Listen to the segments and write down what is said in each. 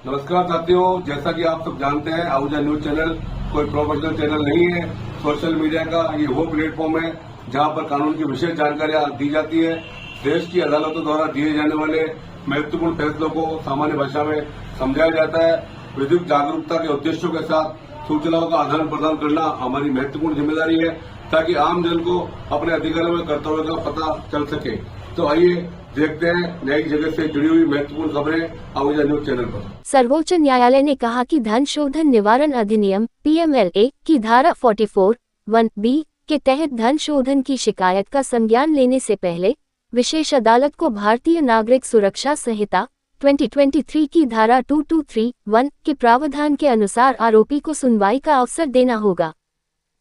नमस्कार साथियों, जैसा कि आप सब जानते हैं आहूजा न्यूज चैनल कोई प्रोफेशनल चैनल नहीं है। सोशल मीडिया का ये वो प्लेटफॉर्म है जहां पर कानून की विशेष जानकारियां दी जाती है। देश की अदालतों द्वारा दिए जाने वाले महत्वपूर्ण फैसलों को सामान्य भाषा में समझाया जाता है। विधिक जागरूकता के उद्देश्यों के साथ सूचनाओं का आदान प्रदान करना हमारी महत्वपूर्ण जिम्मेदारी है ताकि आम जन को अपने अधिकारों में कर्तव्यों का पता चल सके। तो आइए देखते हैं न्यायिक जगत से जुड़ी हुई महत्वपूर्ण खबरें आहूजा न्यूज चैनल पर। सर्वोच्च न्यायालय ने कहा कि धन शोधन निवारण अधिनियम PMLA की धारा 44(1)(b) के तहत धन शोधन की शिकायत का संज्ञान लेने से पहले विशेष अदालत को भारतीय नागरिक सुरक्षा संहिता 2023 की धारा 2231 के प्रावधान के अनुसार आरोपी को सुनवाई का अवसर देना होगा।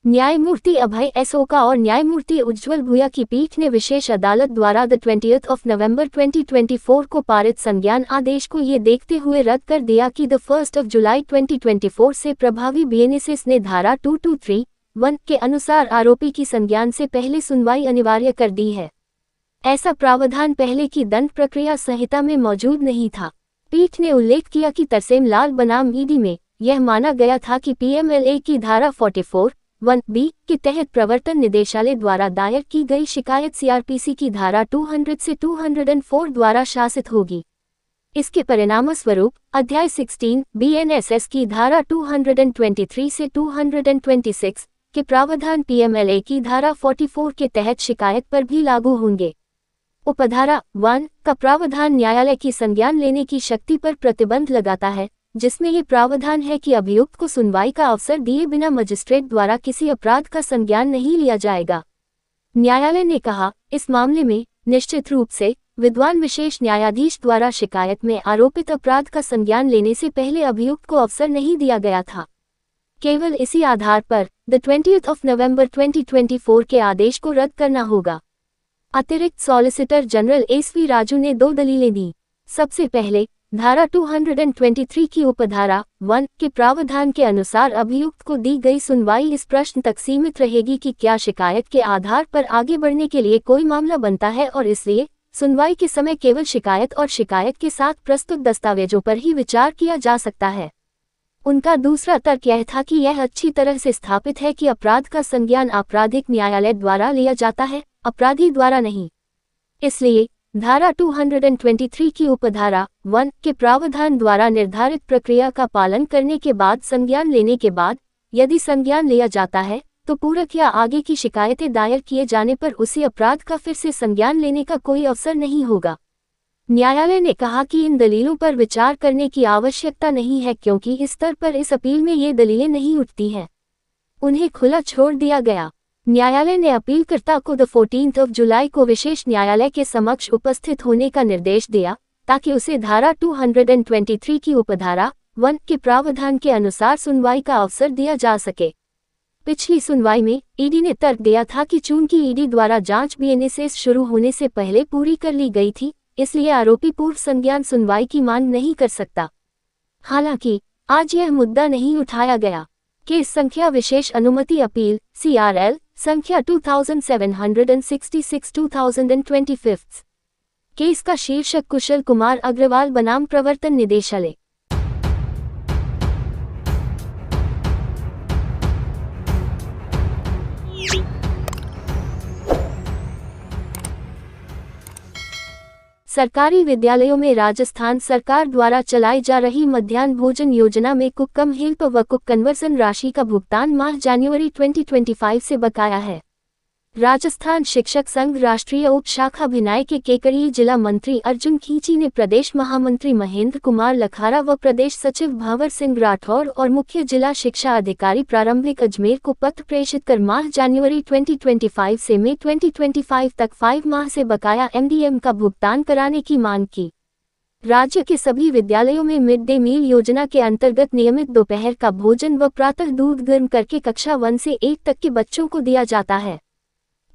न्यायमूर्ति अभय एस ओका और न्यायमूर्ति उज्ज्वल भूया की पीठ ने विशेष अदालत द्वारा 20 नवंबर 2024 को पारित संज्ञान आदेश को ये देखते हुए रद्द कर दिया कि 1 जुलाई 2024 से प्रभावी बीएनएसएस ने धारा 2231 के अनुसार आरोपी की संज्ञान से पहले सुनवाई अनिवार्य कर दी है। ऐसा प्रावधान पहले की दंड प्रक्रिया संहिता में मौजूद नहीं था। पीठ ने उल्लेख किया कि तरसेम लाल बनाम ईडी में यह माना गया था कि PMLA की धारा 44(1)(b) के तहत प्रवर्तन निदेशालय द्वारा दायर की गई शिकायत CRPC की धारा 200 से 204 द्वारा शासित होगी। इसके परिणामस्वरूप अध्याय 16 BNSS की धारा 223 से 226 के प्रावधान PMLA की धारा 44 के तहत शिकायत पर भी लागू होंगे। उपधारा 1 का प्रावधान न्यायालय की संज्ञान लेने की शक्ति पर प्रतिबंध लगाता है, जिसमें ये प्रावधान है कि अभियुक्त को सुनवाई का अवसर दिए बिना मजिस्ट्रेट द्वारा किसी अपराध का संज्ञान नहीं लिया जाएगा। न्यायालय ने कहा, इस मामले में निश्चित रूप से विद्वान विशेष न्यायाधीश द्वारा शिकायत में आरोपित अपराध का संज्ञान लेने से पहले अभियुक्त को अवसर नहीं दिया गया था। केवल इसी आधार पर 20 नवंबर 2024 के आदेश को रद्द करना होगा। अतिरिक्त सॉलिसिटर जनरल SV राजू ने 2 दलीलें दी। सबसे पहले, धारा 223 की उपधारा 1 के प्रावधान के अनुसार अभियुक्त को दी गई सुनवाई इस प्रश्न तक सीमित रहेगी कि क्या शिकायत के आधार पर आगे बढ़ने के लिए कोई मामला बनता है और इसलिए सुनवाई के समय केवल शिकायत और शिकायत के साथ प्रस्तुत दस्तावेजों पर ही विचार किया जा सकता है। उनका दूसरा तर्क यह था कि यह अच्छी तरह से स्थापित है कि अपराध का संज्ञान आपराधिक न्यायालय द्वारा लिया जाता है, अपराधी द्वारा नहीं। इसलिए धारा 223 की उपधारा 1 के प्रावधान द्वारा निर्धारित प्रक्रिया का पालन करने के बाद संज्ञान लेने के बाद यदि संज्ञान लिया जाता है तो पूरक या आगे की शिकायतें दायर किए जाने पर उसी अपराध का फिर से संज्ञान लेने का कोई अवसर नहीं होगा। न्यायालय ने कहा कि इन दलीलों पर विचार करने की आवश्यकता नहीं है क्योंकि इस स्तर पर इस अपील में ये दलीलें नहीं उठती हैं। उन्हें खुला छोड़ दिया गया। न्यायालय ने अपीलकर्ता को 14 जुलाई को विशेष न्यायालय के समक्ष उपस्थित होने का निर्देश दिया ताकि उसे धारा 223 की उपधारा 1 के प्रावधान के अनुसार सुनवाई का अवसर दिया जा सके। पिछली सुनवाई में ईडी ने तर्क दिया था कि चूंकि ईडी द्वारा जांच BNSS शुरू होने से पहले पूरी कर ली गई थी, इसलिए आरोपी पूर्व संज्ञान सुनवाई की मांग नहीं कर सकता। हालांकि आज यह मुद्दा नहीं उठाया गया। केस संख्या विशेष अनुमति अपील CRL संख्या 2766/2025। केस का शीर्षक कुशल कुमार अग्रवाल बनाम प्रवर्तन निदेशालय। सरकारी विद्यालयों में राजस्थान सरकार द्वारा चलाई जा रही मध्याह्न भोजन योजना में कुक कम हेल्प व कुक कन्वर्सन राशि का भुगतान माह जनवरी 2025 से बकाया है। राजस्थान शिक्षक संघ राष्ट्रीय उप शाखा भिनाई के केकरी जिला मंत्री अर्जुन खींची ने प्रदेश महामंत्री महेंद्र कुमार लखारा व प्रदेश सचिव भंवर सिंह राठौर और मुख्य जिला शिक्षा अधिकारी प्रारंभिक अजमेर को पत्र प्रेषित कर माह जनवरी 2025 से मई 2025 तक 5 माह से बकाया MDM का भुगतान कराने की मांग की। राज्य के सभी विद्यालयों में मिड डे मील योजना के अंतर्गत नियमित दोपहर का भोजन व प्रातः दूध गर्म करके कक्षा 1 से 8 तक के बच्चों को दिया जाता है।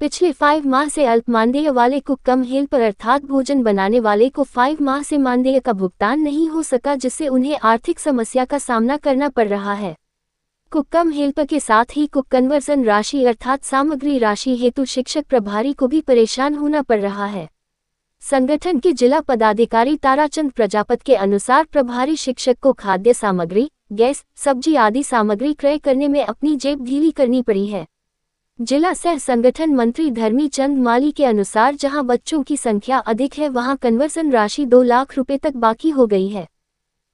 पिछले 5 माह से अल्प मानदेय वाले को कम हेल्पर अर्थात भोजन बनाने वाले को 5 माह से मानदेय का भुगतान नहीं हो सका, जिससे उन्हें आर्थिक समस्या का सामना करना पड़ रहा है। कुक कम हेल्पर के साथ ही कुक कन्वर्सन राशि अर्थात सामग्री राशि हेतु शिक्षक प्रभारी को भी परेशान होना पड़ रहा है। संगठन के जिला पदाधिकारी ताराचंद प्रजापत के अनुसार प्रभारी शिक्षक को खाद्य सामग्री, गैस, सब्जी आदि सामग्री क्रय करने में अपनी जेब ढीली करनी पड़ी है। जिला सह संगठन मंत्री धर्मी चंद माली के अनुसार जहां बच्चों की संख्या अधिक है वहां कन्वर्सन राशि 2 लाख रुपए तक बाकी हो गई है,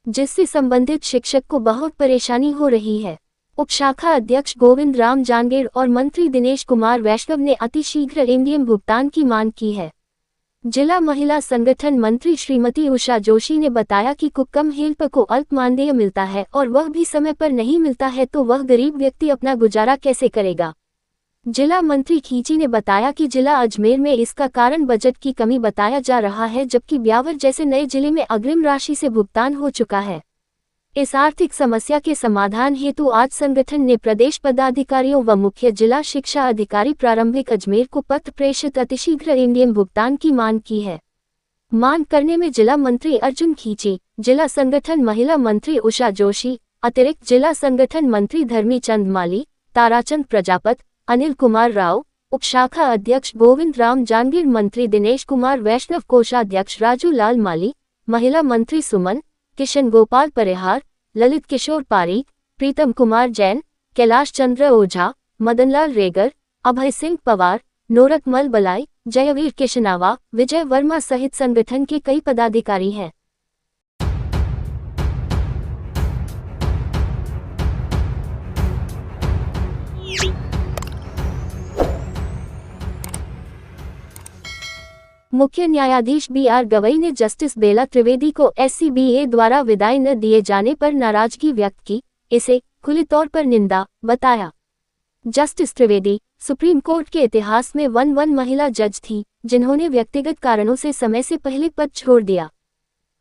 जिससे संबंधित शिक्षक को बहुत परेशानी हो रही है। उपशाखा अध्यक्ष गोविंद राम जांगेड़ और मंत्री दिनेश कुमार वैष्णव ने अतिशीघ्र एमडीएम भुगतान की मांग की है। जिला महिला संगठन मंत्री श्रीमती उषा जोशी ने बताया कि कुक्कम हेल्प को अल्प मानदेय मिलता है और वह भी समय पर नहीं मिलता है तो वह गरीब व्यक्ति अपना गुजारा कैसे करेगा। जिला मंत्री खींची ने बताया कि जिला अजमेर में इसका कारण बजट की कमी बताया जा रहा है, जबकि ब्यावर जैसे नए जिले में अग्रिम राशि से भुगतान हो चुका है। इस आर्थिक समस्या के समाधान हेतु आज संगठन ने प्रदेश पदाधिकारियों व मुख्य जिला शिक्षा अधिकारी प्रारंभिक अजमेर को पत्र प्रेषित अतिशीघ्र एमडीएम भुगतान की मांग की है। मांग करने में जिला मंत्री अर्जुन खींची, जिला संगठन महिला मंत्री उषा जोशी, अतिरिक्त जिला संगठन मंत्री धर्मी चंद माली, ताराचंद प्रजापत, अनिल कुमार राव, उपशाखा अध्यक्ष गोविंद राम जांगीर, मंत्री दिनेश कुमार वैष्णव, कोषाध्यक्ष राजू लाल माली, महिला मंत्री सुमन, किशन गोपाल परिहार, ललित किशोर पारीक, प्रीतम कुमार जैन, कैलाश चंद्र ओझा, मदनलाल रेगर, अभय सिंह पवार, नोरकमल बलाई, जयवीर किशनावा, विजय वर्मा सहित संगठन के कई पदाधिकारी हैं। मुख्य न्यायाधीश बी.आर. गवई ने जस्टिस बेला त्रिवेदी को एससीबीए द्वारा विदाई न दिए जाने पर नाराजगी व्यक्त की, इसे खुले तौर पर निंदा बताया। जस्टिस त्रिवेदी सुप्रीम कोर्ट के इतिहास में 1 महिला जज थी जिन्होंने व्यक्तिगत कारणों से समय से पहले पद छोड़ दिया।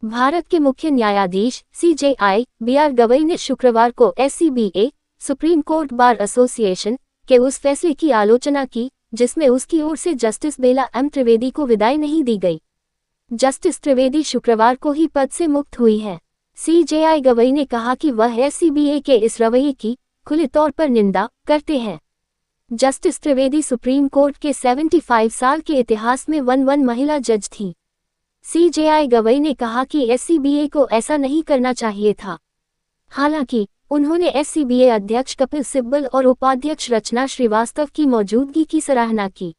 भारत के मुख्य न्यायाधीश सीजेआई बी.आर. गवई ने शुक्रवार को SCBA supreme court bar association के उस फैसले की आलोचना की जिसमें उसकी ओर से जस्टिस बेला एम त्रिवेदी को विदाई नहीं दी गई। जस्टिस त्रिवेदी शुक्रवार को ही पद से मुक्त हुई हैं। सीजेआई गवई ने कहा कि वह एससीबीए के इस रवैये की खुले तौर पर निंदा करते हैं। जस्टिस त्रिवेदी सुप्रीम कोर्ट के 75 साल के इतिहास में 1 महिला जज थी। सीजेआई गवई ने कहा कि एससीबीए को ऐसा नहीं करना चाहिए था। हालांकि उन्होंने एससीबीए अध्यक्ष कपिल सिब्बल और उपाध्यक्ष रचना श्रीवास्तव की मौजूदगी की सराहना की।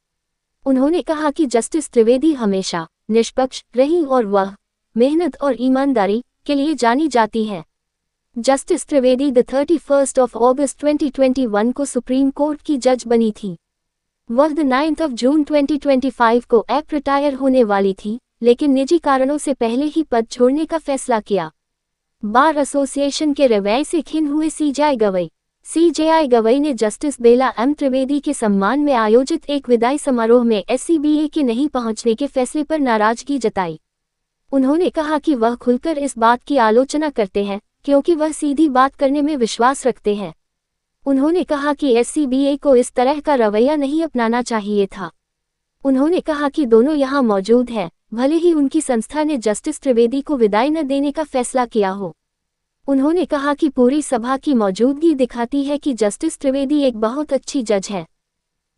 उन्होंने कहा कि जस्टिस त्रिवेदी हमेशा निष्पक्ष रही और वह मेहनत और ईमानदारी के लिए जानी जाती हैं। जस्टिस त्रिवेदी 31 अगस्त 2021 को सुप्रीम कोर्ट की जज बनी थी। वह 9 जून 2025 को ऐप रिटायर होने वाली थी, लेकिन निजी कारणों से पहले ही पद छोड़ने का फैसला किया। बार एसोसिएशन के रवैये से खिन्न हुए सीजेआई गवई ने जस्टिस बेला एम त्रिवेदी के सम्मान में आयोजित एक विदाई समारोह में एससीबीए के नहीं पहुंचने के फैसले पर नाराजगी जताई। उन्होंने कहा कि वह खुलकर इस बात की आलोचना करते हैं क्योंकि वह सीधी बात करने में विश्वास रखते हैं। उन्होंने कहा कि एससीबीए को इस तरह का रवैया नहीं अपनाना चाहिए था। उन्होंने कहा कि दोनों यहां मौजूद हैं, भले ही उनकी संस्था ने जस्टिस त्रिवेदी को विदाई न देने का फैसला किया हो। उन्होंने कहा कि पूरी सभा की मौजूदगी दिखाती है कि जस्टिस त्रिवेदी एक बहुत अच्छी जज है।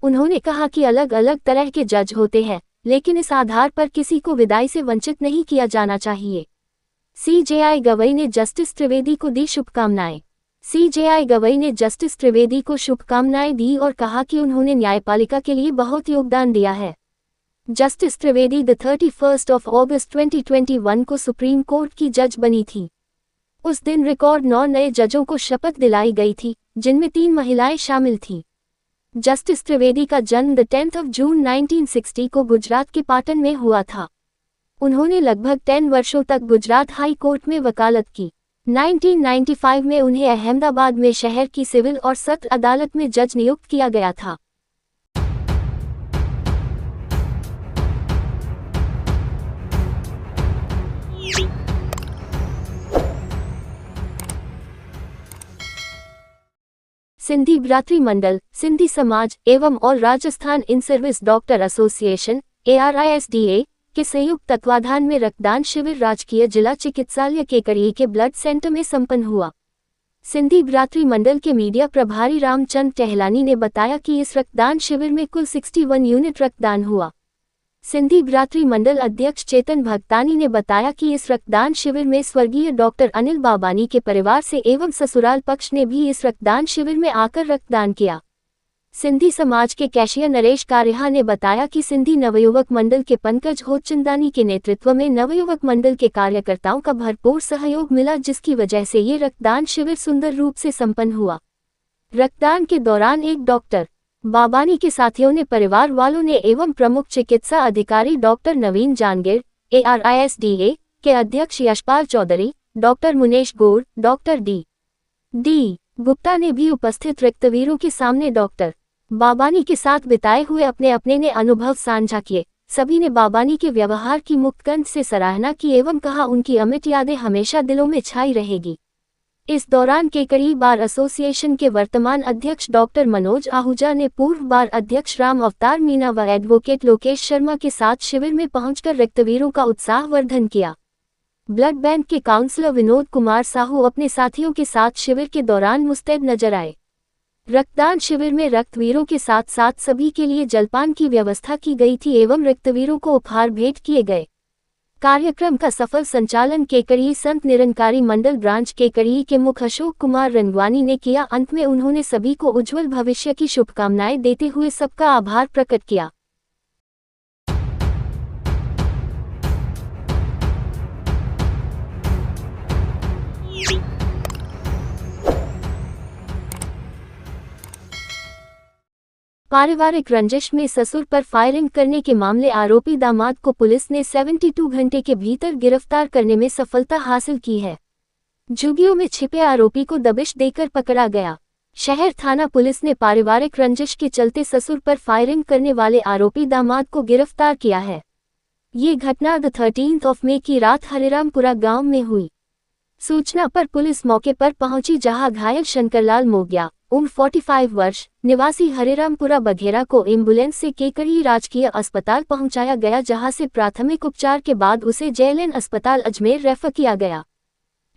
उन्होंने कहा कि अलग अलग तरह के जज होते हैं, लेकिन इस आधार पर किसी को विदाई से वंचित नहीं किया जाना चाहिए। सीजेआई गवई ने जस्टिस त्रिवेदी को दी शुभकामनाएं। सीजेआई गवई ने जस्टिस त्रिवेदी को शुभकामनाएं दी और कहा कि उन्होंने न्यायपालिका के लिए बहुत योगदान दिया है। जस्टिस त्रिवेदी 31 अगस्त 2021 को सुप्रीम कोर्ट की जज बनी थी। उस दिन रिकॉर्ड 9 नए जजों को शपथ दिलाई गई थी, जिनमें 3 महिलाएं शामिल थीं। जस्टिस त्रिवेदी का जन्म 10 जून 1960 को गुजरात के पाटन में हुआ था। उन्होंने लगभग 10 वर्षों तक गुजरात हाई कोर्ट में वकालत की। 1995 में उन्हें अहमदाबाद में शहर की सिविल और सत्र अदालत में जज नियुक्त किया गया था। सिंधी भ्रातृ मंडल, सिंधी समाज एवं all Rajasthan in service doctor association ARISDA के संयुक्त तत्वाधान में रक्तदान शिविर राजकीय जिला चिकित्सालय केकड़ी के ब्लड सेंटर में संपन्न हुआ। सिंधी भ्रातृ मंडल के मीडिया प्रभारी रामचंद टहलानी ने बताया कि इस रक्तदान शिविर में कुल 61 यूनिट रक्तदान हुआ। सिंधी भ्रातृ मंडल अध्यक्ष चेतन भगतानी ने बताया कि इस रक्तदान शिविर में स्वर्गीय डॉक्टर अनिल बाबानी के परिवार से एवं ससुराल पक्ष ने भी इस रक्तदान शिविर में आकर रक्तदान किया। सिंधी समाज के कैशियर नरेश कारेहा ने बताया कि सिंधी नवयुवक मंडल के पंकज होतचंदानी के नेतृत्व में नवयुवक मंडल के कार्यकर्ताओं का भरपूर सहयोग मिला, जिसकी वजह से ये रक्तदान शिविर सुंदर रूप से संपन्न हुआ। रक्तदान के दौरान एक डॉक्टर बाबानी के साथियों ने, परिवार वालों ने एवं प्रमुख चिकित्सा अधिकारी डॉक्टर नवीन जानगिर, ARISDA के अध्यक्ष यशपाल चौधरी, डॉक्टर मुनेश गौर, डॉक्टर डी गुप्ता ने भी उपस्थित रक्तवीरों के सामने डॉक्टर बाबानी के साथ बिताए हुए अपने ने अनुभव साझा किए। सभी ने बाबानी के व्यवहार की मुक्तकंठ से सराहना की एवं कहा उनकी अमिट यादें हमेशा दिलों में छाई रहेगी। इस दौरान केकड़ी बार एसोसिएशन के वर्तमान अध्यक्ष डॉक्टर मनोज आहूजा ने पूर्व बार अध्यक्ष राम अवतार मीना व एडवोकेट लोकेश शर्मा के साथ शिविर में पहुंचकर रक्तवीरों का उत्साहवर्धन किया। ब्लड बैंक के काउंसलर विनोद कुमार साहू अपने साथियों के साथ शिविर के दौरान मुस्तैद नजर आए। रक्तदान शिविर में रक्तवीरों के साथ साथ सभी के लिए जलपान की व्यवस्था की गई थी एवं रक्तवीरों को उपहार भेंट किए गए। कार्यक्रम का सफल संचालन केकड़ी संत निरंकारी मंडल ब्रांच केकड़ी के मुख्य अशोक कुमार रंगवानी ने किया। अंत में उन्होंने सभी को उज्जवल भविष्य की शुभकामनाएं देते हुए सबका आभार प्रकट किया। पारिवारिक रंजिश में ससुर पर फायरिंग करने के मामले आरोपी दामाद को पुलिस ने 72 घंटे के भीतर गिरफ्तार करने में सफलता हासिल की है। झुग्गियों में छिपे आरोपी को दबिश देकर पकड़ा गया। शहर थाना पुलिस ने पारिवारिक रंजिश के चलते ससुर पर फायरिंग करने वाले आरोपी दामाद को गिरफ्तार किया है। ये घटना 13 मई की रात हरिरामपुरा गांव में हुई। सूचना पर पुलिस मौके पर पहुंची, जहां घायल शंकरलाल मोगिया उम्र 45 वर्ष निवासी हरिरामपुरा बघेरा को एम्बुलेंस से केकड़ी राजकीय अस्पताल पहुंचाया गया, जहां से प्राथमिक उपचार के बाद उसे जेएलएन अस्पताल अजमेर रेफर किया गया।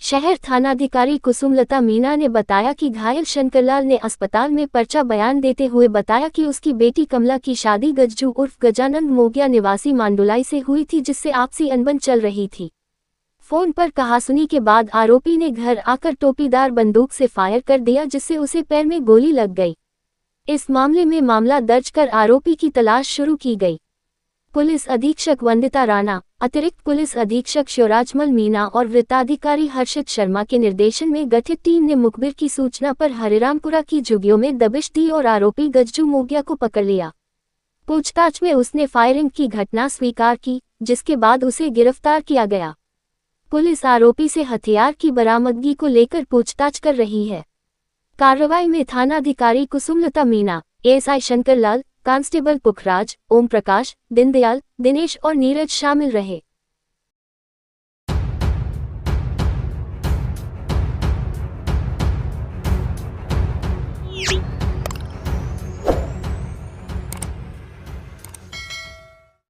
शहर थानाधिकारी कुसुमलता मीना ने बताया कि घायल शंकरलाल ने अस्पताल में पर्चा बयान देते हुए बताया कि उसकी बेटी कमला की शादी गज्जू उर्फ गजानंद मोगिया निवासी मांडुलाई से हुई थी, जिससे आपसी अनबन चल रही थी। फोन पर कहासुनी के बाद आरोपी ने घर आकर टोपीदार बंदूक से फायर कर दिया, जिससे उसे पैर में गोली लग गई। इस मामले में मामला दर्ज कर आरोपी की तलाश शुरू की गई। पुलिस अधीक्षक वंदिता राणा, अतिरिक्त पुलिस अधीक्षक शिवराजमल मीना और वृत्ताधिकारी हर्षित शर्मा के निर्देशन में गठित टीम ने मुखबिर की सूचना पर हरिरामपुरा की झुग्गियों में दबिश दी और आरोपी गज्जू मोगिया को पकड़ लिया। पूछताछ में उसने फायरिंग की घटना स्वीकार की, जिसके बाद उसे गिरफ्तार किया गया। पुलिस आरोपी से हथियार की बरामदगी को लेकर पूछताछ कर रही है। कार्रवाई में थानाधिकारी कुसुमलता मीना, एएसआई शंकरलाल, कांस्टेबल पुखराज, ओम प्रकाश, दीनदयाल, दिनेश और नीरज शामिल रहे।